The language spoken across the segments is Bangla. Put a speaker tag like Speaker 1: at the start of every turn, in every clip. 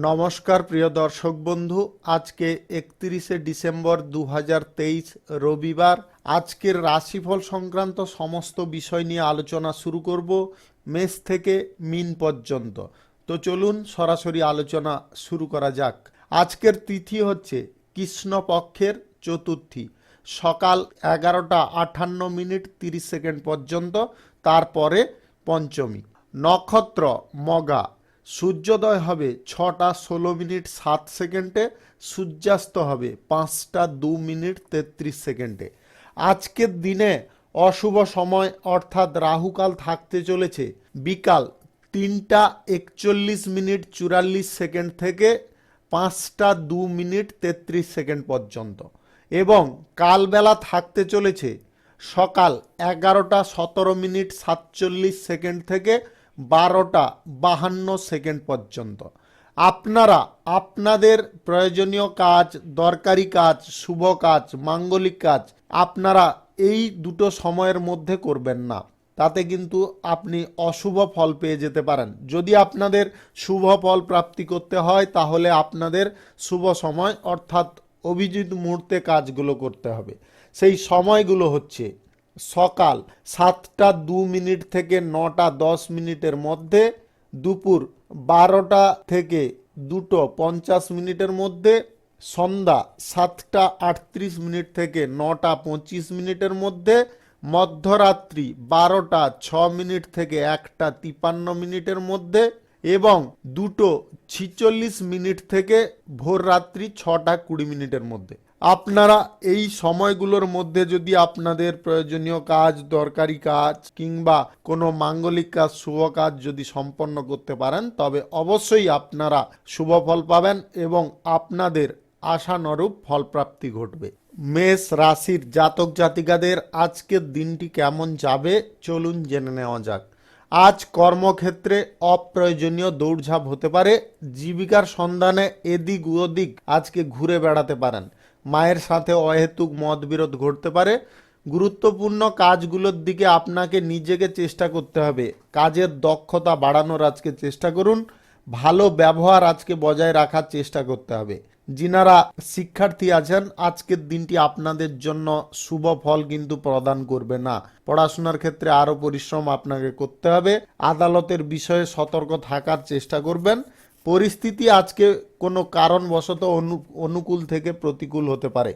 Speaker 1: নমস্কার প্রিয় দর্শক বন্ধু, আজকে 31শে ডিসেম্বর 2023 রবিবার। আজকের রাশিফল সংক্রান্ত সমস্ত বিষয় নিয়ে আলোচনা শুরু করব মেষ থেকে মিন পর্যন্ত। তো চলুন সরাসরি আলোচনা শুরু করা যাক। আজকের তিথি হচ্ছে কৃষ্ণপক্ষের চতুর্থী, সকাল 11:58 পর্যন্ত, তারপরে পঞ্চমী। নক্ষত্র মগা, সূর্যোদয় হবে 6:16 সূর্যাস্ত হবে 5:02 আজকের দিনে অশুভ সময় অর্থাৎ রাহুকাল থাকতে চলেছে বিকাল 3:41 থেকে 5:02 পর্যন্ত, এবং কালবেলা থাকতে চলেছে সকাল 11:17 থেকে 12:52 পর্যন্ত। আপনারা আপনাদের প্রয়োজনীয় কাজ, দরকারি কাজ, শুভ কাজ, মাঙ্গলিক কাজ আপনারা এই দুটো সময়ের মধ্যে করবেন না, তাতে কিন্তু আপনি অশুভ ফল পেয়ে যেতে পারেন। যদি আপনাদের শুভ ফল প্রাপ্তি করতে হয় তাহলে আপনাদের শুভ সময় অর্থাৎ অভিজিৎ মুহূর্তে কাজগুলো করতে হবে। সেই সময়গুলো হচ্ছে সকাল 7:02 থেকে 9:10 মধ্যে, দুপুর 12টা থেকে 2:50 মধ্যে, সন্ধ্যা 7:38 থেকে 9:25 মধ্যে, মধ্যরাত্রি 12:06 থেকে 1:53 মধ্যে, এবং 2:46 থেকে ভোর রাত্রি 6:20 মধ্যে। আপনারা এই সময়গুলোর মধ্যে যদি আপনাদের প্রয়োজনীয় কাজ, দরকারি কাজ কিংবা কোনো মাঙ্গলিক কাজ, শুভ কাজ যদি সম্পন্ন করতে পারেন তবে অবশ্যই আপনারা শুভ ফল পাবেন এবং আপনাদের আশানুরূপ ফলপ্রাপ্তি ঘটবে। মেষ রাশির জাতক জাতিকাদের আজকের দিনটি কেমন যাবে চলুন জেনে নেওয়া যাক। আজ কর্মক্ষেত্রে অপ্রয়োজনীয় দৌড়ঝাঁপ হতে পারে। জীবিকার সন্ধানে এদিক ওদিক আজকে ঘুরে বেড়াতে পারেন। মায়ের সাথে অহেতুক মতবিরোধ ঘটতে পারে। গুরুত্বপূর্ণ কাজগুলোর দিকে আপনাকে নিজেকে চেষ্টা করতে হবে। কাজের দক্ষতা বাড়ানোর আজকে চেষ্টা করুন। ভালো ব্যবহার আজকে বজায় রাখার চেষ্টা করতে হবে। যিনারা শিক্ষার্থী আছেন আজকের দিনটি আপনাদের জন্য শুভ ফল কিন্তু প্রদান করবে না। পড়াশোনার ক্ষেত্রে আরও পরিশ্রম আপনাকে করতে হবে। আদালতের বিষয়ে সতর্ক থাকার চেষ্টা করবেন। পরিস্থিতি আজকে কোনো কারণবশত অনুকূল থেকে প্রতিকূল হতে পারে।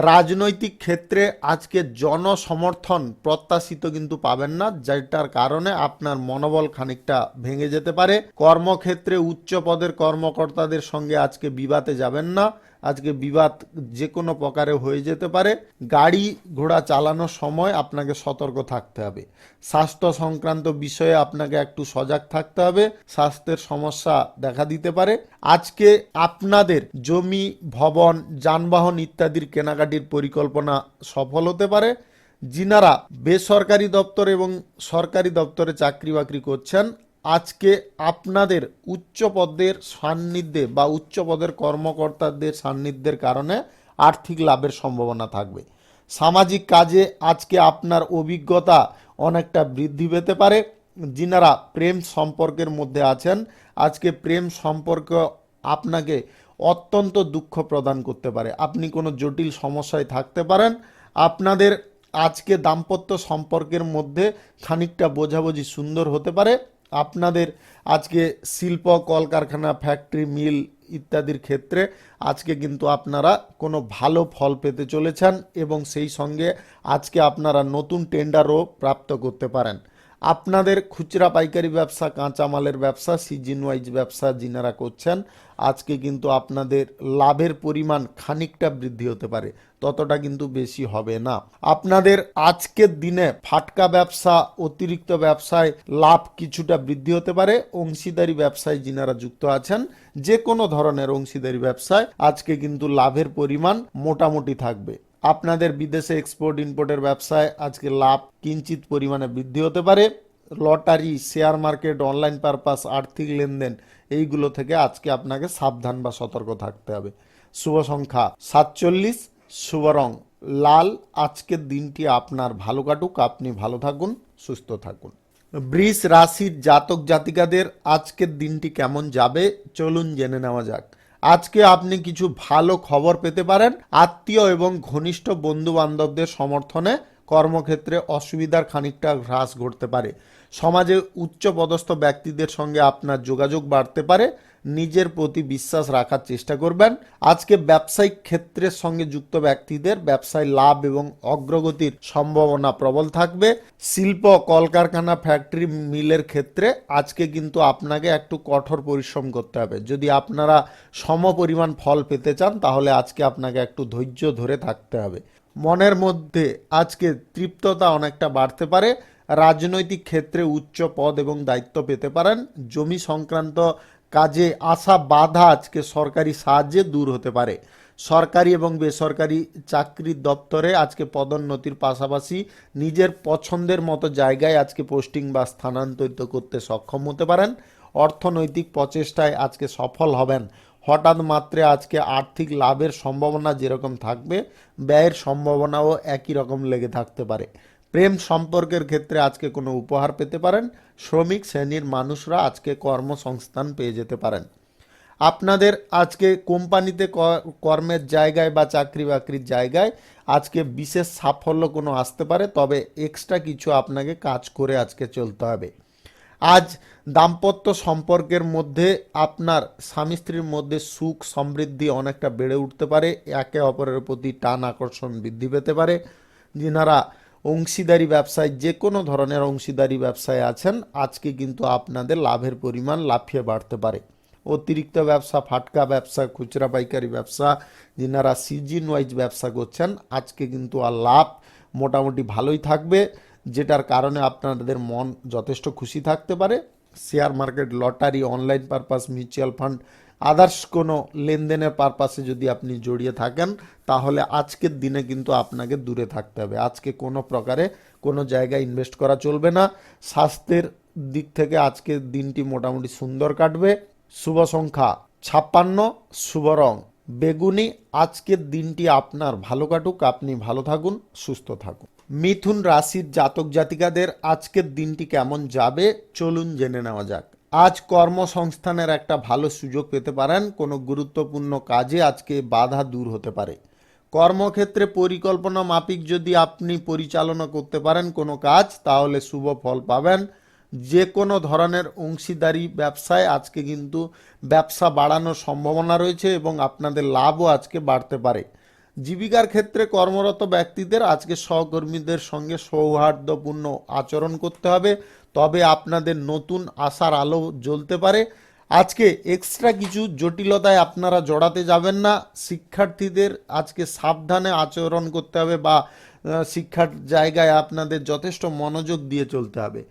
Speaker 1: রাজনৈতিক ক্ষেত্রে আজকে জনসমর্থন প্রত্যাশিত কিন্তু পাবেন না, যেটার কারণে আপনার মনোবল খানিকটা ভেঙে যেতে পারে। কর্মক্ষেত্রে উচ্চ পদের কর্মকর্তাদের সঙ্গে আজকে বিবাদে যাবেন না। আজকে বিবাদ যে কোনো প্রকারে হয়ে যেতে পারে। গাড়ি ঘোড়া চালানোর সময় আপনাকে সতর্ক থাকতে হবে। স্বাস্থ্য সংক্রান্ত বিষয়ে আপনাকে একটু সজাগ থাকতে হবে। স্বাস্থ্যের সমস্যা দেখা দিতে পারে। আজকে আপনাদের জমি, ভবন, যানবাহন ইত্যাদির কেনাকাটির পরিকল্পনা সফল হতে পারে। যিনারা বেসরকারি দপ্তর এবং সরকারি দপ্তরে চাকরি বাকরি করছেন আজকে আপনাদের উচ্চ পদের সান্নিধ্যে বা উচ্চ পদের কর্মকর্তাদের সান্নিধ্যের কারণে আর্থিক লাভের সম্ভাবনা থাকবে। সামাজিক কাজে আজকে আপনার অভিজ্ঞতা অনেকটা বৃদ্ধি পেতে পারে। যিনারা প্রেম সম্পর্কের মধ্যে আছেন আজকে প্রেম সম্পর্ক আপনাকে অত্যন্ত দুঃখ প্রদান করতে পারে। আপনি কোনো জটিল সমস্যায় থাকতে পারেন। আপনাদের আজকে দাম্পত্য সম্পর্কের মধ্যে খানিকটা বোঝাবুঝি সুন্দর হতে পারে। আপনাদের আজকে শিল্প, কলকারখানা, ফ্যাক্টরি, মিল ইত্যাদির ক্ষেত্রে আজকে কিন্তু আপনারা কোনো ভালো ফল পেতে চলেছেন এবং সেই সঙ্গে আজকে আপনারা নতুন টেন্ডারও প্রাপ্ত করতে পারেন। আপনাদের খুচরা পাইকারি ব্যবসা, কাঁচামালের ব্যবসা, সিজন ওয়াইজ ব্যবসা যিনারা করছেন আজকে কিন্তু আপনাদের লাভের পরিমাণ খানিকটা বৃদ্ধি হতে পারে, ততটা কিন্তু বেশি হবে না। আপনাদের আজকের দিনে ফাটকা ব্যবসা, অতিরিক্ত ব্যবসায় লাভ কিছুটা বৃদ্ধি হতে পারে। অংশীদারি ব্যবসায় যিনারা যুক্ত আছেন যে কোনো ধরনের অংশীদারি ব্যবসায় আজকে কিন্তু লাভের পরিমাণ মোটামুটি থাকবে। আপনাদের বিদেশে এক্সপোর্ট ইম্পোর্টের ব্যবসায় আজকে লাভ কিঞ্চিত পরিমাণে বৃদ্ধি হতে পারে। Lottery, share market, online purpose, আর্থিক লেনদেন এইগুলো থেকে আজকে আপনাকে সাবধান বা সতর্ক থাকতে হবে। শুভ সংখ্যা 47, শুভ রং লাল। আজকের দিনটি আপনার ভালো কাটুক, আপনি ভালো থাকুন, সুস্থ থাকুন। বৃষ রাশির জাতক জাতিকাদের আজকের দিনটি কেমন যাবে চলুন জেনে নেওয়া যাক। আজকে আপনি কিছু ভালো খবর পেতে পারেন। আত্মীয় এবং ঘনিষ্ঠ বন্ধু বান্ধবদের সমর্থনে কর্মক্ষেত্রে অসুবিধার খানিকটা হ্রাস ঘটতে পারে। সমাজে উচ্চপদস্থ ব্যক্তিদের সঙ্গে আপনার যোগাযোগ বাড়তে পারে। নিজের প্রতি বিশ্বাস রাখার চেষ্টা করবেন। আজকে ব্যবসায়িক ক্ষেত্রের সঙ্গে যুক্ত ব্যক্তিদের ব্যবসায় লাভ এবং অগ্রগতির সম্ভাবনা প্রবল থাকবে। শিল্প কলকারখানা ফ্যাক্টরি মিলের ক্ষেত্রে আজকে কিন্তু আপনাকে একটু কঠোর পরিশ্রম করতে হবে। যদি আপনারা সম পরিমাণ ফল পেতে চান তাহলে আজকে আপনাকে একটু ধৈর্য ধরে থাকতে হবে। মনের মধ্যে আজকে তৃপ্ততা অনেকটা বাড়তে পারে। রাজনৈতিক ক্ষেত্রে উচ্চ পদ এবং দায়িত্ব পেতে পারেন। জমি সংক্রান্ত কাজে আসা বাধা আজকে সরকারি সাহায্যে দূর হতে পারে। সরকারি এবং বেসরকারি চাকরির দপ্তরে আজকে পদোন্নতির পাশাপাশি নিজের পছন্দের মতো জায়গায় আজকে পোস্টিং বা স্থানান্তরিত করতে সক্ষম হতে পারেন। অর্থনৈতিক প্রচেষ্টায় আজকে সফল হবেন। হঠাৎ মাত্রে আজকে আর্থিক লাভের সম্ভাবনা যেরকম থাকবে, ব্যয়ের সম্ভাবনাও একই রকম লেগে থাকতে পারে। প্রেম সম্পর্কের ক্ষেত্রে আজকে কোনো উপহার পেতে পারেন। শ্রমিক শ্রেণীর মানুষরা আজকে কর্মসংস্থান পেয়ে যেতে পারেন। আপনাদের আজকে কোম্পানিতে কর্মের জায়গায় বা চাকরি বাকরির জায়গায় আজকে বিশেষ সাফল্য কোনো আসতে পারে, তবে এক্সট্রা কিছু আপনাকে কাজ করে আজকে চলতে হবে। আজ দাম্পত্য সম্পর্কের মধ্যে আপনার স্বামী স্ত্রীর মধ্যে সুখ সমৃদ্ধি অনেকটা বেড়ে উঠতে পারে। একে অপরের প্রতি টান আকর্ষণ বৃদ্ধি পেতে পারে। যিনারা অংশীদারি ব্যবসায় যে কোনো ধরনের অংশীদারি ব্যবসায় আছেন আজকে কিন্তু আপনাদের লাভের পরিমাণ লাফিয়ে বাড়তে পারে। অতিরিক্ত ব্যবসা, ফাটকা ব্যবসা, খুচরা পাইকারি ব্যবসা, যিনারা সিজন ওয়াইজ ব্যবসা করছেন আজকে কিন্তু আর লাভ মোটামুটি ভালোই থাকবে, যেটার কারণে আপনাদের মন যথেষ্ট খুশি থাকতে পারে। Share market, lottery, online purpose, mutual fund, others কোনো লেনদেনের পারপাসে যদি আপনি জড়িয়ে থাকেন তাহলে আজকের দিনে কিন্তু আপনাকে দূরে থাকতে হবে। আজকে কোনো প্রকারে কোনো জায়গায় ইনভেস্ট করা চলবে না। স্বাস্থ্যের দিক থেকে আজকের দিনটি মোটামুটি সুন্দর কাটবে। শুভ সংখ্যা 56, শুভ রং বেগুনি। আজকের দিনটি আপনার ভালো কাটুক, আপনি ভালো থাকুন, সুস্থ থাকুন। মিথুন রাশির জাতক জাতিকাদের আজকের দিনটি কেমন যাবে চলুন জেনে নেওয়া যাক। আজ কর্মসংস্থানের একটা ভালো সুযোগ পেতে পারেন। কোনো গুরুত্বপূর্ণ কাজে আজকে বাধা দূর হতে পারে। কর্মক্ষেত্রে পরিকল্পনা মাফিক যদি আপনি পরিচালনা করতে পারেন কোনো কাজ তাহলে শুভ ফল পাবেন। যে কোনো ধরনের অংশীদারি ব্যবসায় আজকে কিন্তু ব্যবসা বাড়ানোর সম্ভাবনা রয়েছে এবং আপনাদের লাভও আজকে বাড়তে পারে। জীবিকার ক্ষেত্রে কর্মরত ব্যক্তিদের আজকে সহকর্মীদের সঙ্গে সৌহার্দ্যপূর্ণ আচরণ করতে হবে, তবে আপনাদের নতুন আশার আলো জ্বলতে পারে। আজকে এক্সট্রা কিছু জটিলতায় আপনারা জড়াতে যাবেন না। শিক্ষার্থীদের আজকে সাবধানে আচরণ করতে হবে বা শিক্ষার জায়গায় আপনাদের যথেষ্ট মনোযোগ দিয়ে চলতে হবে।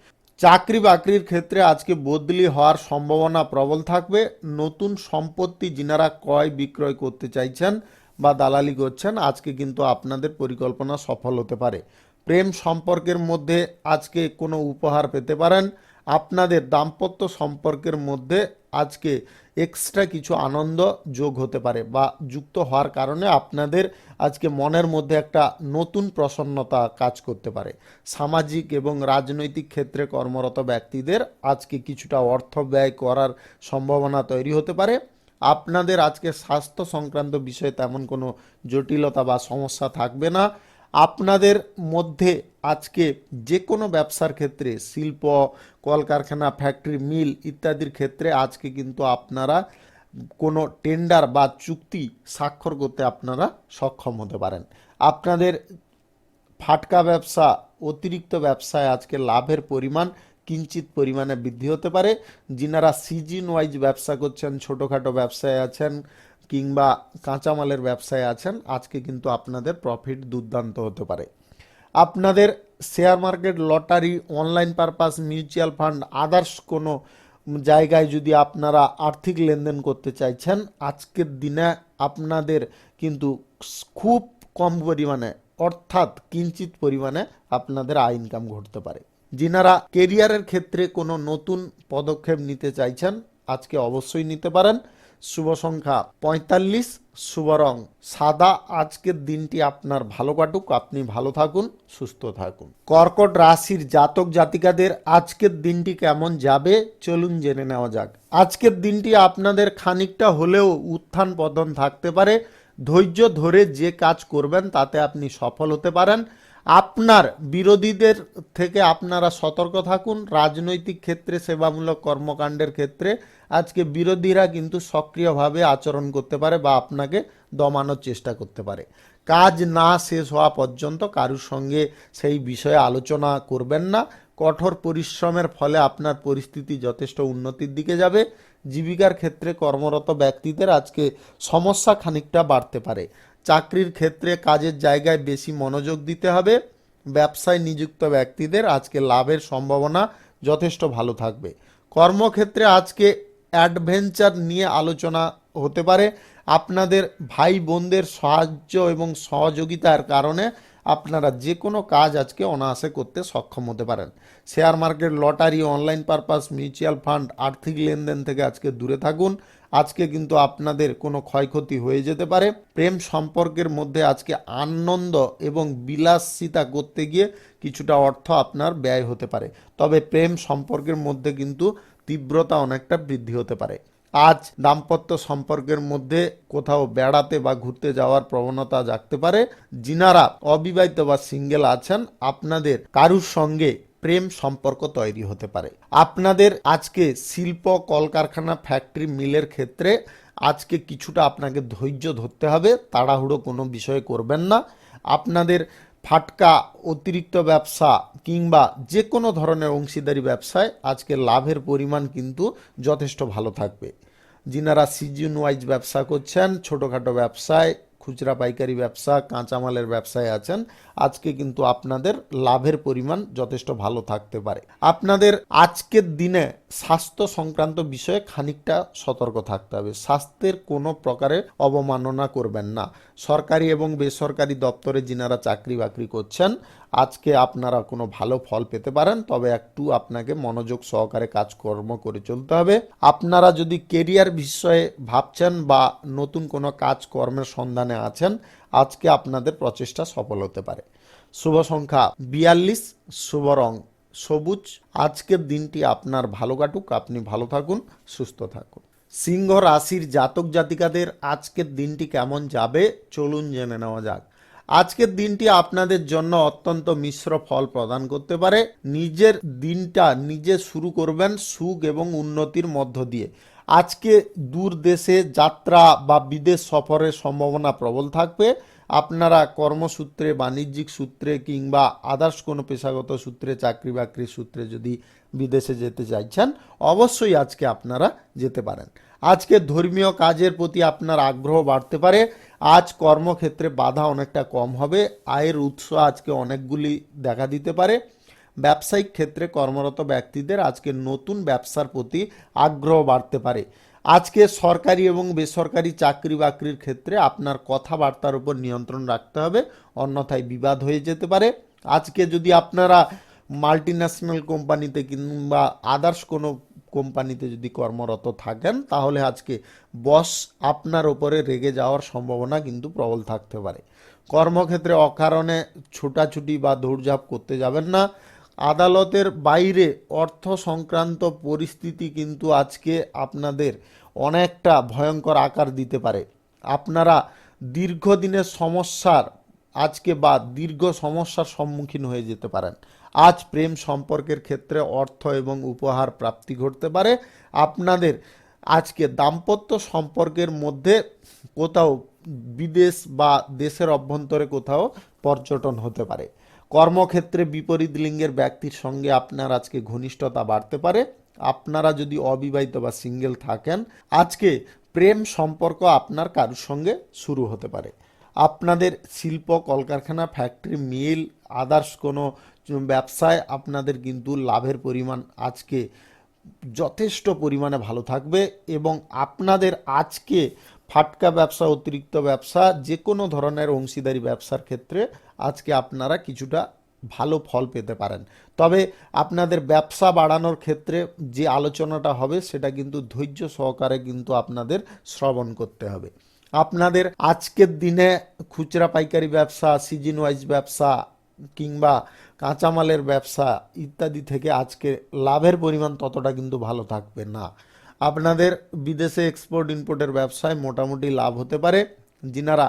Speaker 1: চাকরি বাকরির ক্ষেত্রে আজকে বদলি হওয়ার সম্ভাবনা প্রবল থাকবে। নতুন সম্পত্তি যিনারা ক্রয় বিক্রয় করতে চাইছেন বা দালালি করছেন আজকে কিন্তু আপনাদের পরিকল্পনা সফল হতে পারে। প্রেম সম্পর্কের মধ্যে আজকে কোনো উপহার পেতে পারেন। আপনাদের দাম্পত্য সম্পর্কের মধ্যে আজকে এক্সট্রা কিছু আনন্দ যোগ হতে পারে বা যুক্ত হওয়ার কারণে আপনাদের আজকে মনের মধ্যে একটা নতুন প্রসন্নতা কাজ করতে পারে। সামাজিক এবং রাজনৈতিক ক্ষেত্রে কর্মরত ব্যক্তিদের আজকে কিছুটা অর্থ ব্যয় করার সম্ভাবনা তৈরি হতে পারে। আপনাদের আজকে স্বাস্থ্য সংক্রান্ত বিষয়ে তেমন কোনো জটিলতা বা সমস্যা থাকবে না। আপনাদের মধ্যে আজকে যে কোনো ব্যবসার ক্ষেত্রে শিল্প কলকারখানা ফ্যাক্টরি মিল ইত্যাদির ক্ষেত্রে আজকে কিন্তু আপনারা কোনো টেন্ডার বা চুক্তি স্বাক্ষর করতে আপনারা সক্ষম হতে পারেন। আপনাদের ফাটকা ব্যবসা অতিরিক্ত ব্যবসায় আজকে লাভের পরিমাণ কিঞ্চিত পরিমাণে বৃদ্ধি হতে পারে। যিনারা সিজন ওয়াইজ ব্যবসা করছেন, ছোটোখাটো ব্যবসায় আছেন কিংবা কাঁচামালের ব্যবসায় আছেন আজকে কিন্তু আপনাদের প্রফিট দুর্দান্ত হতে পারে। আপনাদের share market, lottery, online purpose, mutual fund, others কোনো জায়গায় যদি আপনারা আর্থিক লেনদেন করতে চাইছেন আজকের দিনে আপনাদের কিন্তু খুব কম পরিমাণে অর্থাৎ কিঞ্চিত পরিমাণে আপনাদের আয় ইনকাম ঘটতে পারে। যিনারা কেরিয়ারের ক্ষেত্রে কোনো নতুন পদক্ষেপ নিতে চাইছেন আজকে অবশ্যই নিতে পারেন। শুভ সংখ্যা 45, শুভ রং সাদা। আজকের দিনটি আপনার ভালো কাটুক, আপনি ভালো থাকুন, সুস্থ থাকুন। কর্কট রাশির জাতক জাতিকাদের আজকের দিনটি কেমন যাবে চলুন জেনে নেওয়া যাক। আজকের দিনটি আপনাদের খানিকটা হলেও উত্থান পতন থাকতে পারে। ধৈর্য ধরে যে কাজ করবেন তাতে আপনি সফল হতে পারেন। আপনার বিরোধীদের থেকে আপনারা সতর্ক থাকুন। রাজনৈতিক ক্ষেত্রে, সেবামূলক কর্মকাণ্ডের ক্ষেত্রে আজকে বিরোধীরা কিন্তু সক্রিয়ভাবে আচরণ করতে পারে বা আপনাকে দমানোর চেষ্টা করতে পারে। কাজ না শেষ হওয়া পর্যন্ত কারুর সঙ্গে সেই বিষয়ে আলোচনা করবেন না। কঠোর পরিশ্রমের ফলে আপনার পরিস্থিতি যথেষ্ট উন্নতির দিকে যাবে। জীবিকার ক্ষেত্রে কর্মরত ব্যক্তিদের আজকে সমস্যা খানিকটা বাড়তে পারে। চাকরির ক্ষেত্রে কাজের জায়গায় বেশি মনোযোগ দিতে হবে। ব্যবসায় নিযুক্ত ব্যক্তিদের আজকে লাভের সম্ভাবনা যথেষ্ট ভালো থাকবে। কর্মক্ষেত্রে আজকে অ্যাডভেঞ্চার নিয়ে আলোচনা হতে পারে। আপনাদের ভাই বোনদের সাহায্য এবং সহযোগিতার কারণে আপনারা যে কোনো কাজ আজকে অনায়াসে করতে সক্ষম হতে পারেন। Share market, lottery, online purpose, mutual fund, আর্থিক লেনদেন থেকে আজকে দূরে থাকুন। আজকে কিন্তু আপনাদের কোনো ক্ষয়ক্ষতি হয়ে যেতে পারে। প্রেম সম্পর্কের মধ্যে আজকে আনন্দ এবং বিলাসিতা করতে গিয়ে কিছুটা অর্থ আপনার ব্যয় হতে পারে। তবে প্রেম সম্পর্কের মধ্যে কিন্তু তীব্রতা অনেকটা বৃদ্ধি হতে পারে। আজ দাম্পত্য সম্পর্কের মধ্যে কোথাও বেড়াতে বা ঘুরতে যাওয়ার প্রবণতা জাগতে পারে। যিনারা অবিবাহিত বা সিঙ্গেল আছেন, আপনাদের কারুর সঙ্গে প্রেম সম্পর্ক তৈরি হতে পারে। আপনাদের আজকে শিল্প, কলকারখানা, ফ্যাক্টরি, মিলের ক্ষেত্রে আজকে কিছুটা আপনাকে ধৈর্য ধরতে হবে। তাড়াহুড়ো কোনো বিষয়ে করবেন না। আপনাদের ফাটকা, অতিরিক্ত ব্যবসা কিংবা যে কোনো ধরনের অংশীদারি ব্যবসায় আজকে লাভের পরিমাণ কিন্তু যথেষ্ট ভালো থাকবে। যিনারা সিজন ওয়াইজ ব্যবসা করছেন, ছোটোখাটো ব্যবসায়, খুচরা পাইকারি ব্যবসা, কাঁচামালের ব্যবসায় আছেন, আজকে কিন্তু আপনাদের লাভের পরিমাণ যথেষ্ট ভালো থাকতে পারে। আপনাদের আজকের দিনে স্বাস্থ্য সংক্রান্ত বিষয়ে খানিকটা সতর্ক থাকতে হবে। স্বাস্থ্যের কোনো প্রকারে অবমাননা করবেন না। সরকারি এবং বেসরকারি দপ্তরে যিনারা চাকরি বাকরি করছেন, আজকে আপনারা কোনো ভালো ফল পেতে পারেন। তবে একটু আপনাকে মনোযোগ সহকারে কাজকর্ম করে চলতে হবে। আপনারা যদি কেরিয়ার বিষয়ে ভাবছেন বা নতুন কোনো কাজকর্মের সন্ধানে আছেন, আজকে আপনাদের প্রচেষ্টা সফল হতে পারে। শুভ সংখ্যা 42, শুভ রং সবুজ। আজকের দিনটি আপনার ভালো কাটুক, আপনি ভালো থাকুন, সুস্থ থাকুন। সিংহ রাশির জাতক জাতিকাদের আজকের দিনটি কেমন যাবে চলুন জেনে নেওয়া যাক। আজকের দিনটি আপনাদের জন্য অত্যন্ত মিশ্র ফল প্রদান করতে পারে। নিজের দিনটা নিজে শুরু করবেন সুখ এবং উন্নতির মধ্য দিয়ে। আজকে দূর দেশে যাত্রা বা বিদেশ সফরের সম্ভাবনা প্রবল থাকবে। আপনারা কর্মসূত্রে, বাণিজ্যিক সূত্রে কিংবা আদার্স কোনো পেশাগত সূত্রে, চাকরি বাকরির সূত্রে যদি বিদেশে যেতে চাইছেন, অবশ্যই আজকে আপনারা যেতে পারেন। আজকে ধর্মীয় কাজের প্রতি আপনার আগ্রহ বাড়তে পারে। আজ কর্মক্ষেত্রে বাধা অনেকটা কম হবে। আয়ের উৎস আজকে অনেকগুলি দেখা দিতে পারে। ব্যবসায়িক ক্ষেত্রে কর্মরত ব্যক্তিদের আজকে নতুন ব্যবসার প্রতি আগ্রহ বাড়তে পারে। আজকে সরকারি এবং বেসরকারি চাকরি বাকরির ক্ষেত্রে আপনার কথাবার্তার উপর নিয়ন্ত্রণ রাখতে হবে, অন্যথায় বিবাদ হয়ে যেতে পারে। আজকে যদি আপনারা মাল্টিন্যাশনাল কোম্পানিতে কিংবা আদার্স কোনো কোম্পানিতে যদি কর্মরত থাকেন, তাহলে আজকে বস আপনার ওপরে রেগে যাওয়ার সম্ভাবনা কিন্তু প্রবল থাকতে পারে। কর্মক্ষেত্রে অকারণে ছোটাছুটি বা দৌড়ঝাঁপ করতে যাবেন না। আদালতের বাইরে অর্থ সংক্রান্ত পরিস্থিতি কিন্তু আজকে আপনাদের অনেকটা ভয়ঙ্কর আকার দিতে পারে। আপনারা দীর্ঘদিনের সমস্যার আজকে বা দীর্ঘ সমস্যার সম্মুখীন হয়ে যেতে পারেন। আজ প্রেম সম্পর্কের ক্ষেত্রে অর্থ এবং উপহার প্রাপ্তি ঘটতে পারে। আপনাদের আজকে দাম্পত্য সম্পর্কের মধ্যে কোথাও বিদেশ বা দেশের অভ্যন্তরে কোথাও পর্যটন হতে পারে। কর্মক্ষেত্রে বিপরীত লিঙ্গের ব্যক্তির সঙ্গে আপনার আজকে ঘনিষ্ঠতা বাড়তে পারে। আপনারা যদি অবিবাহিত বা সিঙ্গেল থাকেন, আজকে প্রেম সম্পর্ক আপনার কারোর সঙ্গে শুরু হতে পারে। আপনাদের শিল্প, কলকারখানা, ফ্যাক্টরি, মিল, আদার্স কোনো ব্যবসায় আপনাদের কিন্তু লাভের পরিমাণ আজকে যথেষ্ট পরিমাণে ভালো থাকবে এবং আপনাদের আজকে ফাটকা ব্যবসা, অতিরিক্ত ব্যবসা, যে কোনো ধরনের অংশীদারি ব্যবসার ক্ষেত্রে আজকে আপনারা কিছুটা ভালো ফল পেতে পারেন। তবে আপনাদের ব্যবসা বাড়ানোর ক্ষেত্রে যে আলোচনাটা হবে সেটা কিন্তু ধৈর্য সহকারে কিন্তু আপনাদের শ্রবণ করতে হবে। আপনাদের আজকের দিনে খুচরা পাইকারি ব্যবসা, সিজন ওয়াইজ ব্যবসা কিংবা কাঁচামালের ব্যবসা ইত্যাদি থেকে আজকে লাভের পরিমাণ ততটা কিন্তু ভালো থাকবে না। আপনাদের বিদেশে এক্সপোর্ট ইম্পোর্টের ব্যবসায় মোটামুটি লাভ হতে পারে। যিনারা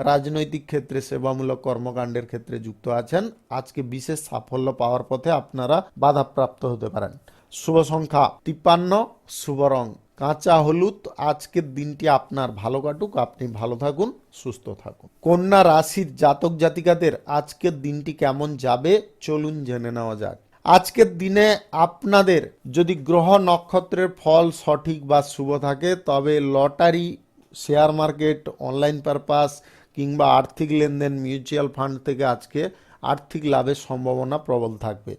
Speaker 1: রাজনৈতিক ক্ষেত্রে, সেবামূলক কর্মকাণ্ডের ক্ষেত্রে যুক্ত আছেন, আজকে বিশেষ সাফল্য পাওয়ার পথে আপনারা বাধাপ্রাপ্ত হতে পারেন। শুভ সংখ্যা 53, শুভ রং কাঁচা হলুদ। আজকের দিনটি আপনার ভালো কাটুক, আপনি ভালো থাকুন, সুস্থ থাকুন। কন্যা রাশির জাতক জাতিকাদের আজকের দিনটি কেমন যাবে চলুন জেনে নেওয়া যাক। আজকের দিনে আপনাদের যদি গ্রহ নক্ষত্রের ফল সঠিক বা শুভ থাকে তবে lottery, share market, online purpose কিংবা আর্থিক লেনদেন, মিউচুয়াল ফান্ড থেকে আজকে আর্থিক লাভের সম্ভাবনা প্রবল থাকবে।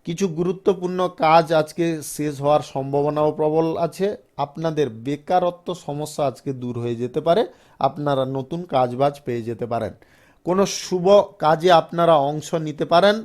Speaker 1: কিছু গুরুত্বপূর্ণ কাজ আজকে শেষ হওয়ার সম্ভাবনাও প্রবল আছে। আপনাদের বেকারত্ব সমস্যা আজকে দূর হয়ে যেতে পারে, আপনারা নতুন কাজবাজ পেয়ে যেতে পারেন। কোনো শুভ কাজে আপনারা অংশ নিতে পারেন।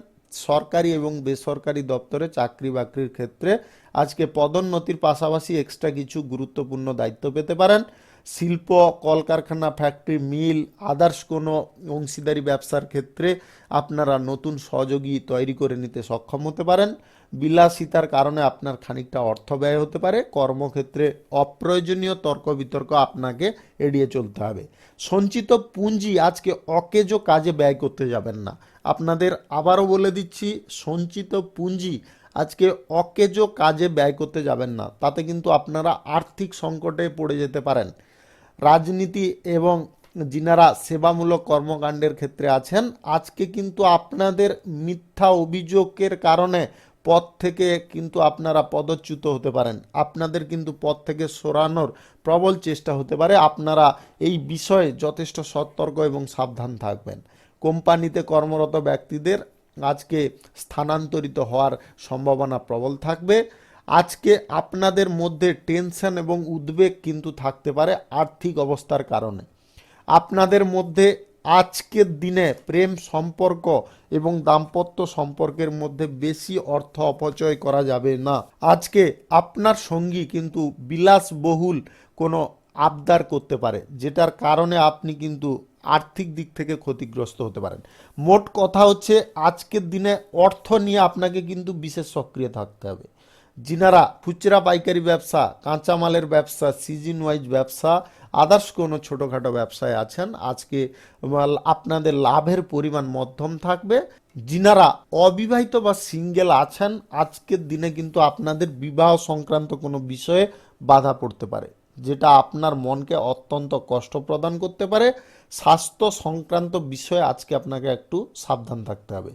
Speaker 1: সরকারি এবং বেসরকারি দপ্তরে চাকরি বাকরির ক্ষেত্রে আজকে পদোন্নতির পাশাপাশি এক্সট্রা কিছু গুরুত্বপূর্ণ দায়িত্ব পেতে পারেন। শিল্প, কলকারখানা, ফ্যাক্টরি, মিল, আদার্স কোনো অংশীদারি ব্যবসার ক্ষেত্রে আপনারা নতুন সহযোগী তৈরি করে নিতে সক্ষম হতে পারেন। বিলাসিতার কারণে আপনার খানিকটা অর্থ ব্যয় হতে পারে। কর্মক্ষেত্রে অপ্রয়োজনীয় তর্ক বিতর্ক আপনাকে এড়িয়ে চলতে হবে। সঞ্চিত পুঁজি আজকে অকেজো কাজে ব্যয় করতে যাবেন না। আপনাদের আবারও বলে দিচ্ছি, সঞ্চিত পুঁজি আজকে অকেজো কাজে ব্যয় করতে যাবেন না, তাতে কিন্তু আপনারা আর্থিক সংকটে পড়ে যেতে পারেন। রাজনীতি এবং যিনারা সেবামূলক কর্মকাণ্ডের ক্ষেত্রে আছেন, আজকে কিন্তু আপনাদের মিথ্যা অভিযোগের কারণে পদ থেকে কিন্তু আপনারা পদচ্যুত হতে পারেন। আপনাদের কিন্তু পদ থেকে সরানোর প্রবল চেষ্টা হতে পারে। আপনারা এই বিষয়ে যথেষ্ট সতর্ক এবং সাবধান থাকবেন। কোম্পানিতে কর্মরত ব্যক্তিদের আজকে স্থানান্তরিত হওয়ার সম্ভাবনা প্রবল থাকবে। আজকে আপনাদের মধ্যে টেনশন এবং উদ্বেগ কিন্তু থাকতে পারে আর্থিক অবস্থার কারণে। আপনাদের মধ্যে আজকের দিনে প্রেম সম্পর্ক এবং দাম্পত্য সম্পর্কের মধ্যে বেশি অর্থ অপচয় করা যাবে না। আজকে আপনার সঙ্গী কিন্তু বিলাসবহুল কোনো আবদার করতে পারে, যেটার কারণে আপনি কিন্তু আর্থিক দিক থেকে ক্ষতিগ্রস্ত হতে পারেন। মোট কথা হচ্ছে আজকের দিনে অর্থ নিয়ে আপনাকে কিন্তু বিশেষ সক্রিয় থাকতে হবে। যিনারা খুচরা পাইকারি ব্যবসা, কাঁচামালের ব্যবসা, সিজন ওয়াইজ ব্যবসা, আদার্স কোনো ছোটোখাটো ব্যবসায় আছেন, আজকে আপনাদের লাভের পরিমাণ মধ্যম থাকবে। যিনারা অবিবাহিত বা সিঙ্গেল আছেন, আজকের দিনে কিন্তু আপনাদের বিবাহ সংক্রান্ত কোনো বিষয়ে বাধা পড়তে পারে, যেটা আপনার মনকে অত্যন্ত কষ্ট প্রদান করতে পারে। স্বাস্থ্য সংক্রান্ত বিষয়ে আজকে আপনাকে একটু সাবধান থাকতে হবে।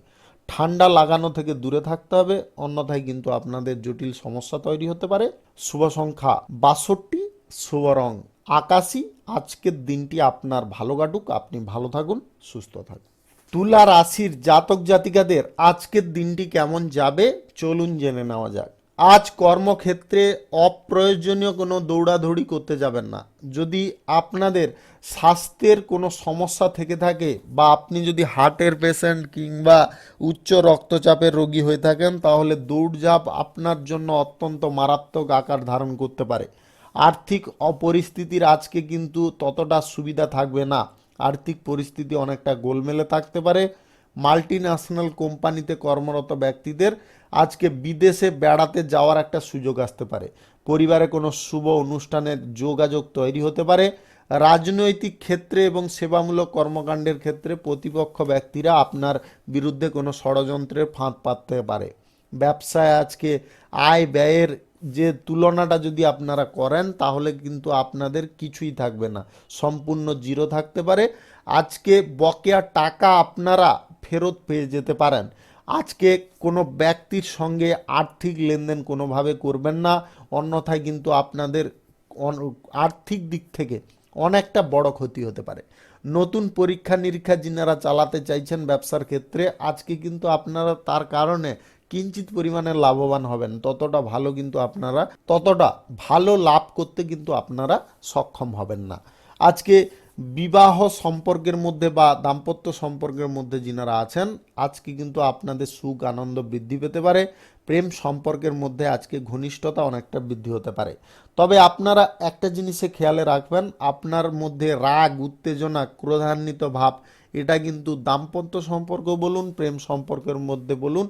Speaker 1: ঠান্ডা লাগানো থেকে দূরে থাকতে হবে, অন্যথায় কিন্তু আপনাদের জটিল সমস্যা তৈরি হতে পারে। শুভ সংখ্যা 62, শুভ রং আকাশী। আজকের দিনটি আপনার ভালো কাটুক, আপনি ভালো থাকুন, সুস্থ থাকুন। তুলা রাশির জাতক জাতিকাদের আজকের দিনটি কেমন যাবে চলুন জেনে নেওয়া যাক। আজ কর্মক্ষেত্রে অপ্রয়োজনীয় কোনো দৌড়াদৌড়ি করতে যাবেন না। যদি আপনাদের স্বাস্থ্যের কোনো সমস্যা থেকে থাকে বা আপনি যদি হার্টের পেশেন্ট কিংবা উচ্চ রক্তচাপের রোগী হয়ে থাকেন, তাহলে দৌড়ঝাঁপ আপনার জন্য অত্যন্ত মারাত্মক আকার ধারণ করতে পারে। আর্থিক অপরিস্থিতির আজকে কিন্তু ততটা সুবিধা থাকবে না। আর্থিক পরিস্থিতি অনেকটা গোলমেলে থাকতে পারে। মাল্টি ন্যাশনাল কোম্পানিতে কর্মরত ব্যক্তিদের আজকে বিদেশে বেড়াতে যাওয়ার একটা সুযোগ আসতে পারে। পরিবারে কোনো শুভ অনুষ্ঠানের যোগাযোগ তৈরি হতে পারে। রাজনৈতিক ক্ষেত্রে এবং সেবামূলক কর্মকাণ্ডের ক্ষেত্রে প্রতিপক্ষ ব্যক্তিরা আপনার বিরুদ্ধে কোনো ষড়যন্ত্রের ফাঁদ পাততে পারে। ব্যবসায় আজকে আয় ব্যয়ের যে তুলনাটা যদি আপনারা করেন, তাহলে কিন্তু আপনাদের কিছুই থাকবে না, সম্পূর্ণ জিরো থাকতে পারে। আজকে বকেয়া টাকা আপনারা ফেরত পেয়ে যেতে পারেন। আজকে কোনো ব্যক্তির সঙ্গে আর্থিক লেনদেন কোনোভাবে করবেন না, অন্যথায় কিন্তু আপনাদের আর্থিক দিক থেকে অনেকটা বড় ক্ষতি হতে পারে। নতুন পরীক্ষা নিরীক্ষা যিনারা চালাতে চাইছেন ব্যবসার ক্ষেত্রে, আজকে কিন্তু আপনারা তার কারণে কিঞ্চিত পরিমাণে লাভবান হবেন। ততটা ভালো লাভ করতে কিন্তু আপনারা সক্ষম হবেন না। আজকে বিবাহ সম্পর্কের মধ্যে বা দাম্পত্য সম্পর্কের মধ্যে যিনারা আছেন, আজকে কিন্তু আপনাদের সুখ আনন্দ বৃদ্ধি পেতে পারে। প্রেম সম্পর্কের মধ্যে আজকে ঘনিষ্ঠতা অনেকটা বৃদ্ধি হতে পারে। তবে আপনারা একটা জিনিসে খেয়ালে রাখবেন, আপনার মধ্যে রাগ, উত্তেজনা, ক্রোধান্বিত ভাব, এটা কিন্তু দাম্পত্য সম্পর্ক বলুন, প্রেম সম্পর্কের মধ্যে বলুন,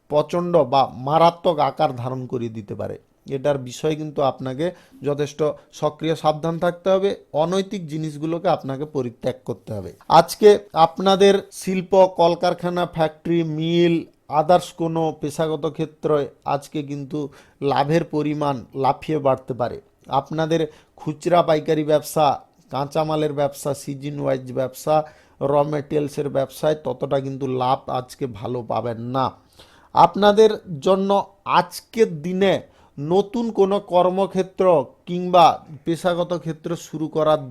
Speaker 1: প্রচণ্ড বা মারাত্মক আকার ধারণ করে দিতে পারে। এটার বিষয়ে কিন্তু আপনাকে যথেষ্ট সক্রিয় সাবধান থাকতে হবে। অনৈতিক জিনিসগুলোকে আপনাকে পরিত্যাগ করতে হবে। আজকে আপনাদের শিল্প, কলকারখানা, ফ্যাক্টরি, মিল, আদার্স কোনো পেশাগত ক্ষেত্রে আজকে কিন্তু লাভের পরিমাণ লাফিয়ে বাড়তে পারে। আপনাদের খুচরা পাইকারি ব্যবসা, কাঁচামালের ব্যবসা, সিজন ওয়াইজ ব্যবসা, র মেটেরিয়ালসের ব্যবসায় ততটা কিন্তু লাভ আজকে ভালো পাবেন না। আপনাদের জন্য আজকের দিনে নতুন কোনো কর্মক্ষেত্র কিংবা পেশাগত ক্ষেত্র শুরু করার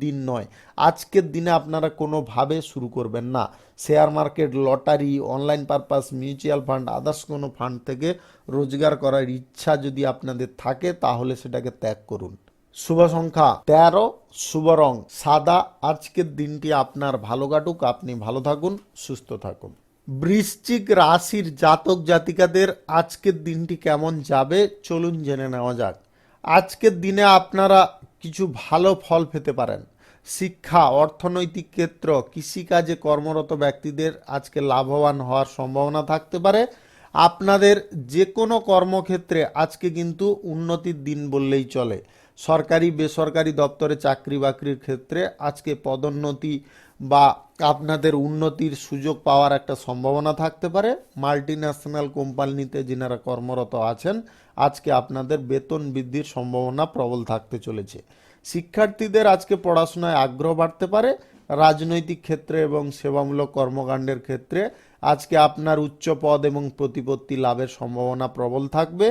Speaker 1: দিন নয়। আজকের দিনে আপনারা কোনোভাবে শুরু করবেন না। Share market, lottery, online purpose, mutual fund, others কোনো ফান্ড থেকে রোজগার করার ইচ্ছা যদি আপনাদের থাকে তাহলে সেটাকে ত্যাগ করুন। শুভ সংখ্যা 13, শুভ রং সাদা। আজকের দিনটি আপনার ভালো কাটুক, আপনি ভালো থাকুন, সুস্থ থাকুন। বৃশ্চিক রাশির জাতক জাতিকাদের আজকের দিনটি কেমন যাবে চলুন জেনে নেওয়া যাক। আজকের দিনে আপনারা কিছু ভালো ফল পেতে পারেন। শিক্ষা, অর্থনৈতিক ক্ষেত্র, কৃষিকাজে কর্মরত ব্যক্তিদের আজকে লাভবান হওয়ার সম্ভাবনা থাকতে পারে। আপনাদের যে কোনো কর্মক্ষেত্রে আজকে কিন্তু উন্নতির দিন বললেই চলে। সরকারি বেসরকারি দপ্তরে চাকরি বাকরির ক্ষেত্রে আজকে পদোন্নতি বা আপনাদের উন্নতির সুযোগ পাওয়ার একটা সম্ভাবনা থাকতে পারে। মাল্টি ন্যাশনাল কোম্পানিতে যিনারা কর্মরত আছেন আজকে আপনাদের বেতন বৃদ্ধির সম্ভাবনা প্রবল থাকতে চলেছে। শিক্ষার্থীদের আজকে পড়াশোনায় আগ্রহ বাড়তে পারে। রাজনৈতিক ক্ষেত্রে এবং সেবামূলক কর্মকাণ্ডের ক্ষেত্রে আজকে আপনার উচ্চ পদ এবং প্রতিপত্তি লাভের সম্ভাবনা প্রবল থাকবে।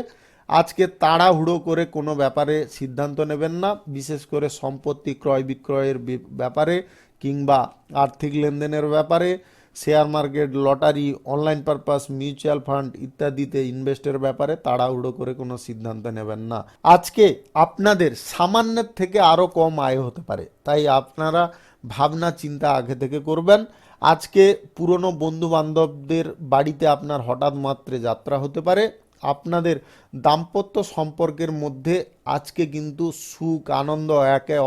Speaker 1: আজকে তাড়াহুড়ো করে কোনো ব্যাপারে সিদ্ধান্ত নেবেন না, বিশেষ করে সম্পত্তি ক্রয় বিক্রয়ের ব্যাপারে কিংবা আর্থিক লেনদেনের ব্যাপারে, share market, lottery, online purpose, mutual fund ইত্যাদিতে ইনভেস্টের ব্যাপারে তাড়াহুড়ো করে কোনো সিদ্ধান্ত নেবেন না। আজকে আপনাদের সামান্যের থেকে আরও কম আয় হতে পারে, তাই আপনারা ভাবনা চিন্তা আগে থেকে করবেন। আজকে পুরনো বন্ধু বান্ধবদের বাড়িতে আপনার হঠাৎ মাত্রে যাত্রা হতে পারে। আপনাদের দাম্পত্য সম্পর্কের মধ্যে আজকে কিন্তু সুখ আনন্দ, একে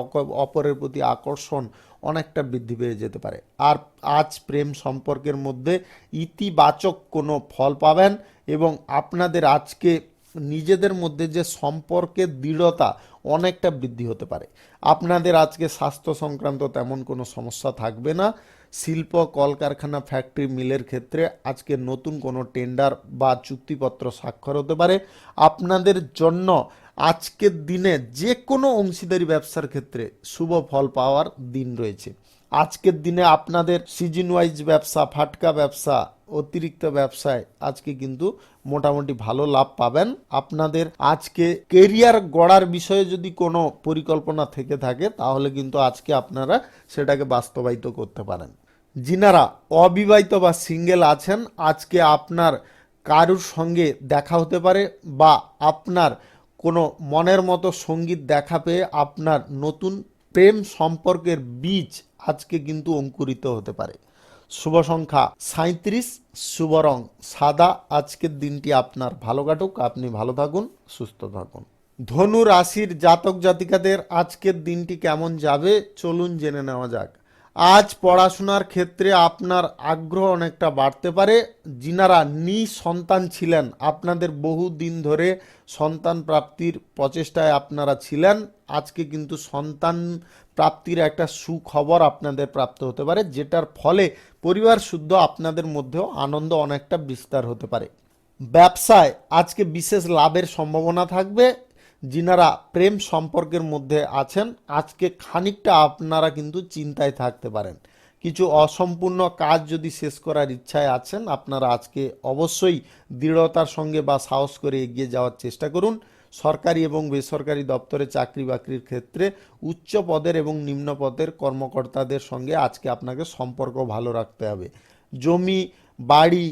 Speaker 1: অপরের প্রতি আকর্ষণ অনেকটা বৃদ্ধি পেয়ে যেতে পারে। আর আজ প্রেম সম্পর্কের মধ্যে ইতিবাচক কোনো ফল পাবেন এবং আপনাদের আজকে নিজেদের মধ্যে যে সম্পর্কের দৃঢ়তা অনেকটা বৃদ্ধি হতে পারে। আপনাদের আজকে স্বাস্থ্য সংক্রান্ত তেমন কোনো সমস্যা থাকবে না। শিল্প, কলকারখানা, ফ্যাক্টরি, মিলের ক্ষেত্রে আজকে নতুন কোনো টেন্ডার বা চুক্তিপত্র স্বাক্ষর হতে পারে। আপনাদের জন্য আজকের দিনে যে কোনো অংশীদারি ব্যবসার ক্ষেত্রে শুভ ফল পাওয়ার দিন রয়েছে। আজকের দিনে আপনাদের সিজন ওয়াইজ ব্যবসা, ফাটকা ব্যবসা, অতিরিক্ত ব্যবসায় আজকে কিন্তু মোটামুটি ভালো লাভ পাবেন। আপনাদের আজকে কেরিয়ার গড়ার বিষয়ে যদি কোনো পরিকল্পনা থেকে থাকে তাহলে কিন্তু আজকে আপনারা সেটাকে বাস্তবায়িত করতে পারেন। যিনারা অবিবাহিত বা সিঙ্গেল আছেন আজকে আপনার কারুর সঙ্গে দেখা হতে পারে বা আপনার কোনো মনের মতো সঙ্গীত দেখা পেয়ে আপনার নতুন প্রেম সম্পর্কের বীজ আজকে কিন্তু অঙ্কুরিত হতে পারে। শুভ সংখ্যা 37, শুভ রং সাদা। আজকের দিনটি আপনার ভালো কাটুক, আপনি ভালো থাকুন, সুস্থ থাকুন। ধনু রাশির জাতক জাতিকাদের আজকের দিনটি কেমন যাবে চলুন জেনে নেওয়া যাক। আজ পড়াশোনার ক্ষেত্রে আপনার আগ্রহ অনেকটা বাড়তে পারে। যিনারা নিঃসন্তান ছিলেন, আপনাদের বহু দিন ধরে সন্তান প্রাপ্তির প্রচেষ্টায় আপনারা ছিলেন, আজকে কিন্তু সন্তান প্রাপ্তির একটা সুখবর আপনাদের প্রাপ্ত হতে পারে, যেটার ফলে পরিবার শুদ্ধ আপনাদের মধ্যেও আনন্দ অনেকটা বিস্তার হতে পারে। ব্যবসায় আজকে বিশেষ লাভের সম্ভাবনা থাকবে। যিনারা প্রেম সম্পর্কের মধ্যে আছেন আজকে খানিকটা আপনারা কিন্তু চিন্তায় থাকতে পারেন। কিছু অসম্পূর্ণ কাজ যদি শেষ করার ইচ্ছায় আছেন আপনারা আজকে অবশ্যই দৃঢ়তার সঙ্গে বা সাহস করে এগিয়ে যাওয়ার চেষ্টা করুন। সরকারি এবং বেসরকারি দপ্তরে চাকরি বাকরির ক্ষেত্রে উচ্চ পদের এবং নিম্ন পদের কর্মকর্তাদের সঙ্গে আজকে আপনাকে সম্পর্ক ভালো রাখতে হবে। জমি, বাড়ি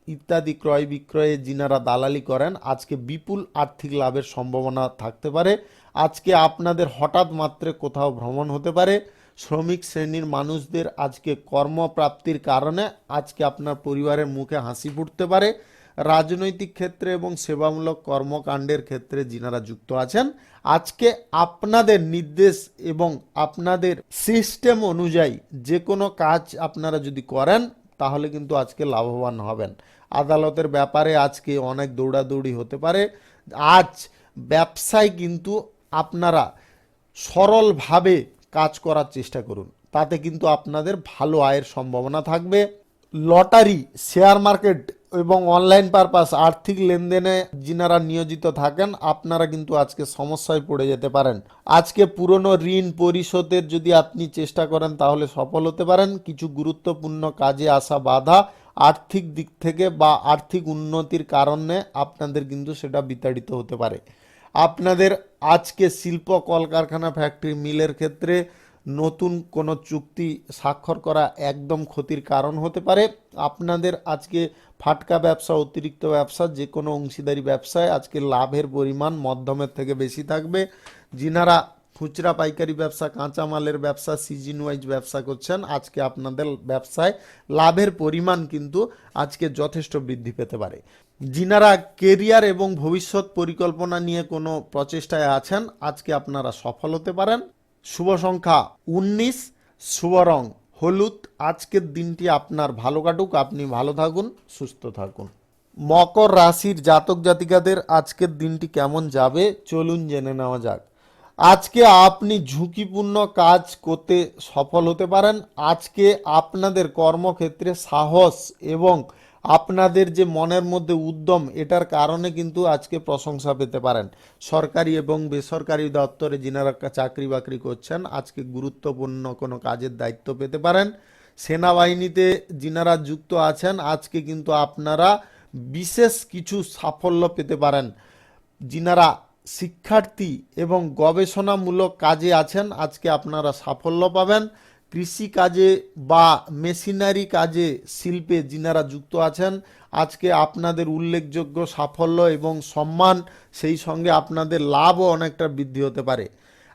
Speaker 1: ইত্যাদি ক্রয় বিক্রয়ে যিনারা দালালি করেন আজকে বিপুল আর্থিক লাভের সম্ভাবনা থাকতে পারে। আজকে আপনাদের হঠাৎ মাত্রে কোথাও ভ্রমণ হতে পারে। শ্রমিক শ্রেণীর মানুষদের আজকে কর্মপ্রাপ্তির কারণে আজকে আপনার পরিবারের মুখে হাসি ফুটতে পারে। রাজনৈতিক ক্ষেত্রে এবং সেবামূলক কর্মকাণ্ডের ক্ষেত্রে যিনারা যুক্ত আছেন, আজকে আপনাদের নির্দেশ এবং আপনাদের সিস্টেম অনুযায়ী যে কোনো কাজ আপনারা যদি করেন তাহলে কিন্তু আজকে লাভবান হবেন। আদালতের ব্যাপারে আজকে অনেক দৌড়াদৌড়ি হতে পারে। আজ ব্যবসায় কিন্তু আপনারা সরলভাবে কাজ করার চেষ্টা করুন, তাতে কিন্তু আপনাদের ভালো আয়ের সম্ভাবনা থাকবে। লটারি, শেয়ার মার্কেট এবং অনলাইন পারপাস আর্থিক লেনদেনে যিনারা নিয়োজিত থাকেন আপনারা কিন্তু আজকে সমস্যায় পড়ে যেতে পারেন। আজকে পুরনো ঋণ পরিশোধের যদি আপনি চেষ্টা করেন তাহলে সফল হতে পারেন। কিছু গুরুত্বপূর্ণ কাজে আসা বাধা আর্থিক দিক থেকে বা আর্থিক উন্নতির কারণে আপনাদের কিন্তু সেটা বিতাড়িত হতে পারে। আপনাদের আজকে শিল্প, কলকারখানা, ফ্যাক্টরি, মিলের ক্ষেত্রে নতুন কোনো চুক্তি স্বাক্ষর করা একদম ক্ষতির কারণ হতে পারে। আপনাদের আজকে ফাটকা ব্যবসা, অতিরিক্ত ব্যবসা, যে কোনো অংশীদারি ব্যবসায় আজকে লাভের পরিমাণ মধ্যমের থেকে বেশি থাকবে। যিনারা খুচরা পাইকারি ব্যবসা, কাঁচামালের ব্যবসা, সিজন ওয়াইজ ব্যবসা করছেন, আজকে আপনাদের ব্যবসায় লাভের পরিমাণ কিন্তু আজকে যথেষ্ট বৃদ্ধি পেতে পারে। যিনারা কেরিয়ার এবং ভবিষ্যৎ পরিকল্পনা নিয়ে কোনো প্রচেষ্টায় আছেন আজকে আপনারা সফল হতে পারেন। শুভ সংখ্যা 19, শুভ রং হলুদ। আজকের দিনটি আপনার ভালো কাটুক, আপনি ভালো থাকুন, সুস্থ থাকুন। মকর রাশির জাতক জাতিকাদের আজকের দিনটি কেমন যাবে চলুন জেনে নেওয়া যাক। আজকে আপনি ঝুঁকিপূর্ণ কাজ করতে সফল হতে পারেন। আজকে আপনাদের কর্মক্ষেত্রে সাহস এবং আপনাদের যে মনের মধ্যে উদ্যম, এটার কারণে কিন্তু আজকে প্রশংসা পেতে পারেন। সরকারি এবং বেসরকারি দপ্তরে যিনারা চাকরি বাকরি করছেন আজকে গুরুত্বপূর্ণ কোনো কাজের দায়িত্ব পেতে পারেন। সেনাবাহিনীতে যিনারা যুক্ত আছেন আজকে কিন্তু আপনারা বিশেষ কিছু সাফল্য পেতে পারেন। যিনারা শিক্ষার্থী এবং গবেষণামূলক কাজে আছেন আজকে আপনারা সাফল্য পাবেন। কৃষি কাজে বা মেশিনারি কাজে, শিল্পে যিনারা যুক্ত আছেন আজকে আপনাদের উল্লেখযোগ্য সাফল্য এবং সম্মান, সেই সঙ্গে আপনাদের লাভও অনেকটা বৃদ্ধি হতে পারে।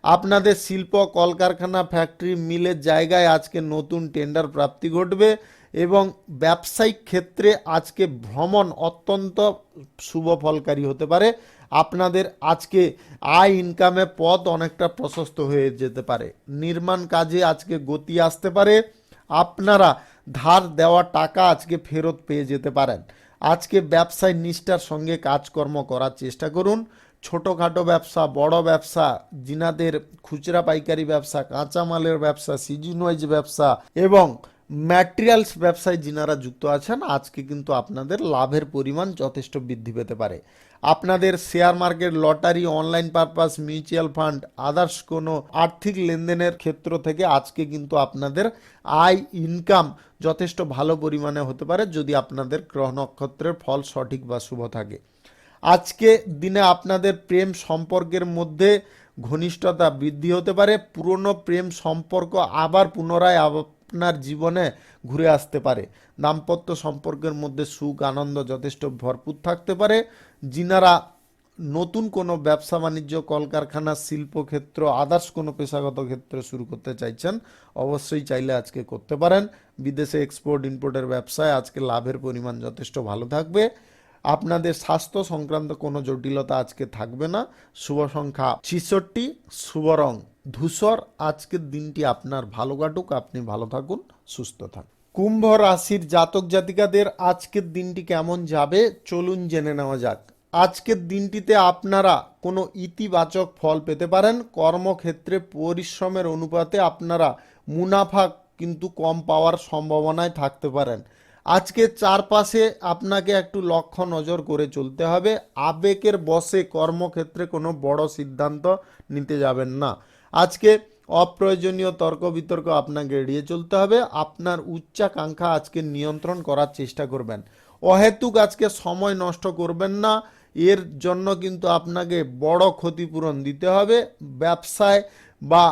Speaker 1: আপনাদের শিল্প, কলকারখানা, ফ্যাক্টরি, মিলের জায়গায় আজকে নতুন টেন্ডার প্রাপ্তি ঘটবে এবং ব্যবসায়িক ক্ষেত্রে আজকে ভ্রমণ অত্যন্ত শুভ ফলকারী হতে পারে। আপনাদের আজকে আয় ইনকামের পথ অনেকটা প্রশস্ত হয়ে যেতে পারে। নির্মাণ কাজে আজকে গতি আসতে পারে। আপনারা ধার দেওয়া টাকা আজকে ফেরত পেয়ে যেতে পারেন। আজকে ব্যবসায় নিষ্ঠার সঙ্গে কাজকর্ম করার চেষ্টা করুন। ছোটোখাটো ব্যবসা, বড় ব্যবসা, যিনাদের খুচরা পাইকারি ব্যবসা, কাঁচামালের ব্যবসা, সিজন ওয়াইজ ব্যবসা এবং ম্যাটেরিয়ালস ব্যবসায় যিনারা যুক্ত আছেন আজকে কিন্তু আপনাদের লাভের পরিমাণ যথেষ্ট বৃদ্ধি পেতে পারে। আপনাদের share market, lottery, online purpose, mutual fund, others কোনো আর্থিক লেনদেনের ক্ষেত্র থেকে আজকে কিন্তু আপনাদের আয় ইনকাম যথেষ্ট ভালো পরিমাণে হতে পারে যদি আপনাদের গ্রহ নক্ষত্রের ফল সঠিক বা শুভ থাকে। আজকে দিনে আপনাদের প্রেম সম্পর্কের মধ্যে ঘনিষ্ঠতা বৃদ্ধি হতে পারে। পুরনো প্রেম সম্পর্ক আবার পুনরায় আপনার জীবনে ঘুরে আসতে পারে। দাম্পত্য সম্পর্কের মধ্যে সুখ, আনন্দ যথেষ্ট ভরপুর থাকতে পারে। যিনারা নতুন কোনো ব্যবসা বাণিজ্য, কলকারখানা, শিল্পক্ষেত্র, আদার্স কোনো পেশাগত ক্ষেত্রে শুরু করতে চাইছেন অবশ্যই চাইলে আজকে করতে পারেন। বিদেশে এক্সপোর্ট ইম্পোর্টের ব্যবসায় আজকে লাভের পরিমাণ যথেষ্ট ভালো থাকবে। আপনাদের স্বাস্থ্য সংক্রান্ত কোনো জটিলতা আজকে থাকবে না। শুভ সংখ্যা 66, শুভ রং ধূসর। আজকের দিনটি আপনার ভালো কাটুক, আপনি ভালো থাকুন, সুস্থ থাকুন। কুম্ভ রাশির জাতক জাতিকাদের আজকের দিনটি কেমন যাবে চলুন জেনে নেওয়া যাক। আজকের দিনটিতে আপনারা কোনো ইতিবাচক ফল পেতে পারেন। কর্মক্ষেত্রে পরিশ্রমের অনুপাতে আপনারা মুনাফা কিন্তু কম পাওয়ার সম্ভাবনায় থাকতে পারেন। আজকে চারপাশে আপনাকে একটু লক্ষ্য নজর করে চলতে হবে। আবেগের বশে কর্মক্ষেত্রে কোনো বড় সিদ্ধান্ত নিতে যাবেন না। আজকে অপ্রয়োজনীয় তর্ক বিতর্ক আপনাকে এড়িয়ে চলতে হবে। আপনার উচ্চাকাঙ্ক্ষা আজকে নিয়ন্ত্রণ করার চেষ্টা করবেন। অহেতুক আজকে সময় নষ্ট করবেন না, এর জন্য কিন্তু আপনাকে বড় ক্ষতিপূরণ দিতে হবে। ব্যবসায় বা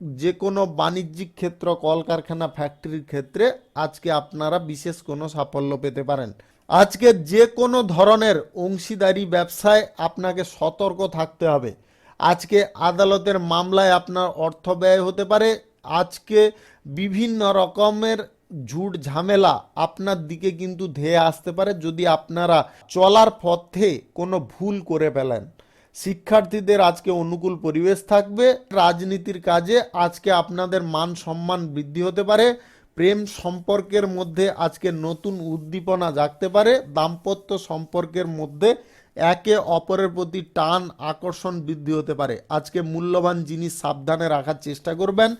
Speaker 1: যে কোনো বাণিজ্যিক ক্ষেত্র, কলকারখানা, ফ্যাক্টরির ক্ষেত্রে আজকে আপনারা বিশেষ কোনো সাফল্য পেতে পারেন। আজকে যে কোনো ধরনের অংশীদারি ব্যবসায় আপনাকে সতর্ক থাকতে হবে। আজকে আদালতের মামলায় আপনার অর্থ ব্যয় হতে পারে। আজকে বিভিন্ন রকমের ঝুট ঝামেলা আপনার দিকে কিন্তু ধেয়ে আসতে পারে যদি আপনারা চলার পথে কোনো ভুল করে ফেলেন। শিক্ষার্থীদের আজকে অনুকূল পরিবেশ থাকবে। রাজনীতির কাজে আজকে আপনাদের মান সম্মান বৃদ্ধি হতে পারে। প্রেম সম্পর্কের মধ্যে আজকে নতুন উদ্দীপনা জাগতে পারে। দাম্পত্য সম্পর্কের মধ্যে একে অপরের প্রতি টান আকর্ষণ বৃদ্ধি হতে পারে। আজকে মূল্যবান জিনিস সাবধানে রাখার চেষ্টা করবেন।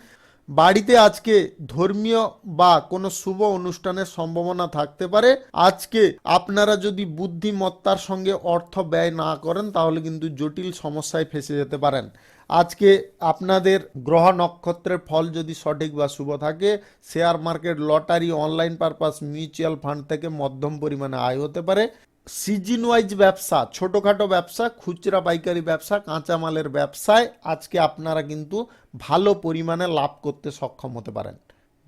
Speaker 1: বাড়িতে আজকে ধর্মীয় বা কোনো শুভ অনুষ্ঠানের সম্ভাবনা থাকতে পারে। আজকে আপনারা যদি বুদ্ধিমত্তার সঙ্গে অর্থ ব্যয় না করেন তাহলে কিন্তু জটিল সমস্যায় ফেঁসে যেতে পারেন। আজকে আপনাদের গ্রহ নক্ষত্রের ফল যদি সঠিক বা শুভ থাকে, share market, lottery, online purpose, mutual fund থেকে মধ্যম পরিমাণে আয় হতে পারে। সিজন ওয়াইজ ব্যবসা, ছোটোখাটো ব্যবসা, খুচরা পাইকারি ব্যবসা, কাঁচামালের ব্যবসায় আজকে আপনারা কিন্তু ভালো পরিমাণে লাভ করতে সক্ষম হতে পারেন।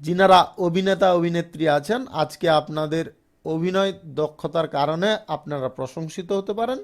Speaker 1: যিনারা অভিনেতা অভিনেত্রী আছেন আজকে আপনাদের অভিনয় দক্ষতার কারণে আপনারা প্রশংসিত হতে পারেন।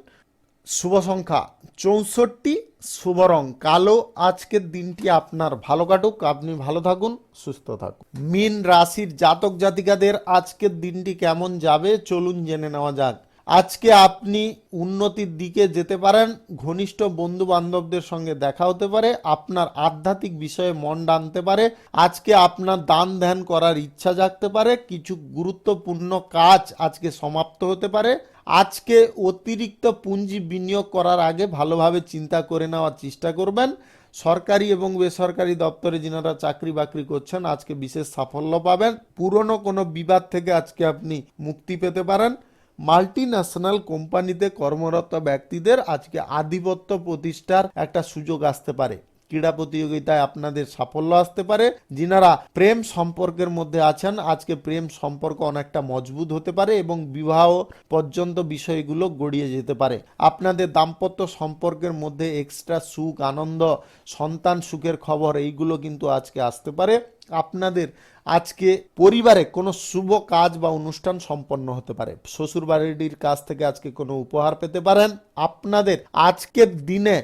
Speaker 1: শুভ সংখ্যা 64, শুভ রং কালো। আজকের দিনটি আপনার ভালো কাটুক, আপনি ভালো থাকুন, সুস্থ থাকুন। মীন রাশির জাতক জাতিকাদের আজকের দিনটি কেমন যাবে চলুন জেনে নেওয়া যাক। আজকে আপনি উন্নতির দিকে যেতে পারেন। ঘনিষ্ঠ বন্ধু বান্ধবদের সঙ্গে দেখা হতে পারে। আপনার আধ্যাত্মিক বিষয়ে মন টানতে পারে। আজকে আপনার দান ধ্যান করার ইচ্ছা জাগতে পারে। কিছু গুরুত্বপূর্ণ কাজ আজকে সমাপ্ত হতে পারে। আজকে অতিরিক্ত পুঁজি বিনিয়োগ করার আগে ভালোভাবে চিন্তা করে নেওয়ার চেষ্টা করবেন। সরকারি এবং বেসরকারি দপ্তরে যিনারা চাকরি বাকরি করছেন আজকে বিশেষ সাফল্য পাবেন। পুরনো কোনো বিবাদ থেকে আজকে আপনি মুক্তি পেতে পারেন। মাল্টি ন্যাশনাল কোম্পানিতে কর্মরত ব্যক্তিদের আজকে আধিপত্য প্রতিষ্ঠার একটা সুযোগ আসতে পারে। ক্রীড়া প্রতিযোগিতায় আপনাদের সাফল্য আসতে পারে। যিনারা প্রেম সম্পর্কের মধ্যে আছেন আজকে প্রেম সম্পর্ক অনেকটা মজবুত হতে পারে এবং বিবাহ পর্যন্ত বিষয়গুলো গড়িয়ে যেতে পারে। আপনাদের দাম্পত্য সম্পর্কের মধ্যে এক্সট্রা সুখ, আনন্দ, সন্তান সুখের খবর এইগুলো কিন্তু আজকে আসতে পারে। আপনাদের আজকে পরিবারে কোনো শুভ কাজ বা অনুষ্ঠান সম্পন্ন হতে পারে। শ্বশুর বাড়ির কাছ থেকে আজকে কোনো উপহার পেতে পারেন। আপনাদের আজকের দিনে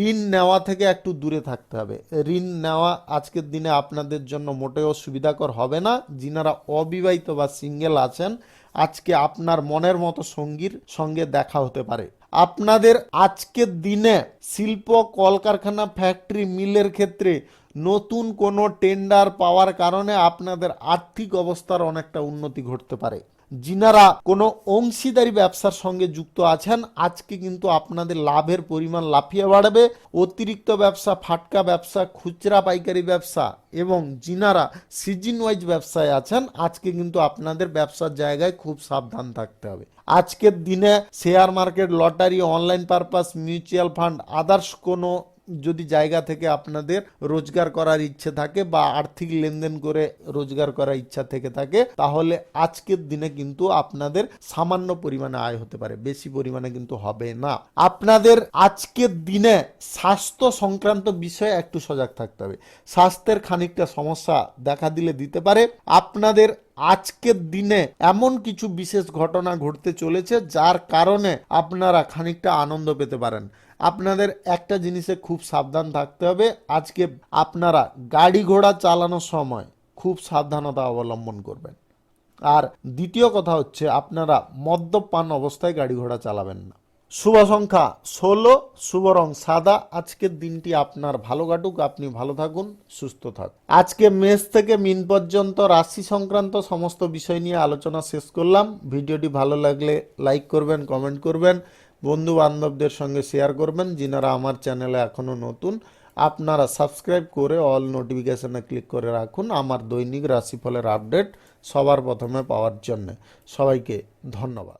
Speaker 1: ঋণ নেওয়া থেকে একটু দূরে থাকতে হবে। ঋণ নেওয়া আজকের দিনে আপনাদের জন্য মোটেও সুবিধাকর হবে না। যিনারা অবিবাহিত বা সিঙ্গেল আছেন আজকে আপনার মনের মতো সঙ্গীর সঙ্গে দেখা হতে পারে। আপনাদের আজকের দিনে শিল্প, কলকারখানা, ফ্যাক্টরি, মিলের ক্ষেত্রে নতুন কোনো টেন্ডার পাওয়ার কারণে আপনাদের আর্থিক অবস্থার অনেকটা উন্নতি ঘটতে পারে। যিনারা কোনো অংশীদারি ব্যবসার সঙ্গে যুক্ত আছেন আজকে কিন্তু আপনাদের লাভের পরিমাণ লাফিয়ে বাড়বে। অতিরিক্ত ব্যবসা, ফাটকা ব্যবসা, খুচরা পাইকারি ব্যবসা এবং যিনারা সিজন ওয়াইজ ব্যবসায় আছেন আজকে কিন্তু আপনাদের ব্যবসার জায়গায় খুব সাবধান থাকতে হবে। আজকের দিনে share market, lottery, online purpose, mutual fund, others কোনো যদি জায়গা থেকে আপনাদের রোজগার করার ইচ্ছে থাকে বা আর্থিক লেনদেন করে রোজগার করার ইচ্ছা থেকে থাকে তাহলে আজকের দিনে কিন্তু আপনাদের সামান্য পরিমাণে আয় হতে পারে, বেশি পরিমাণে কিন্তু হবে না। আপনাদের আজকের দিনে স্বাস্থ্য সংক্রান্ত বিষয়ে একটু সজাগ থাকতে হবে। স্বাস্থ্যের খানিকটা সমস্যা দেখা দিলে দিতে পারে। আপনাদের আজকের দিনে এমন কিছু বিশেষ ঘটনা ঘটতে চলেছে যার কারণে আপনারা খানিকটা আনন্দ পেতে পারেন। আপনাদের একটা জিনিসে খুব সাবধান থাকতে হবে। আজকে আপনারা গাড়ি ঘোড়া চালানোর সময় খুব সাবধানতা অবলম্বন করবেন। আর দ্বিতীয় কথা হচ্ছে আপনারা মদ্যপান অবস্থায় গাড়ি ঘোড়া চালাবেন না। শুভ সংখ্যা 16, শুভ রং সাদা। আজকের দিনটি আপনার ভালো কাটুক, আপনি ভালো থাকুন, সুস্থ থাকুন। আজকে মেষ থেকে মিন পর্যন্ত রাশি সংক্রান্ত সমস্ত বিষয় নিয়ে আলোচনা শেষ করলাম। ভিডিওটি ভালো লাগলে লাইক করবেন, কমেন্ট করবেন, বন্ধু বান্ধবদের সঙ্গে শেয়ার করবেন। যিনারা আমার চ্যানেলে এখনো নতুন আপনারা সাবস্ক্রাইব করে অল নোটিফিকেশনে ক্লিক করে রাখুন আমার দৈনিক রাশিফলের আপডেট সবার প্রথমে পাওয়ার জন্য। সবাইকে ধন্যবাদ।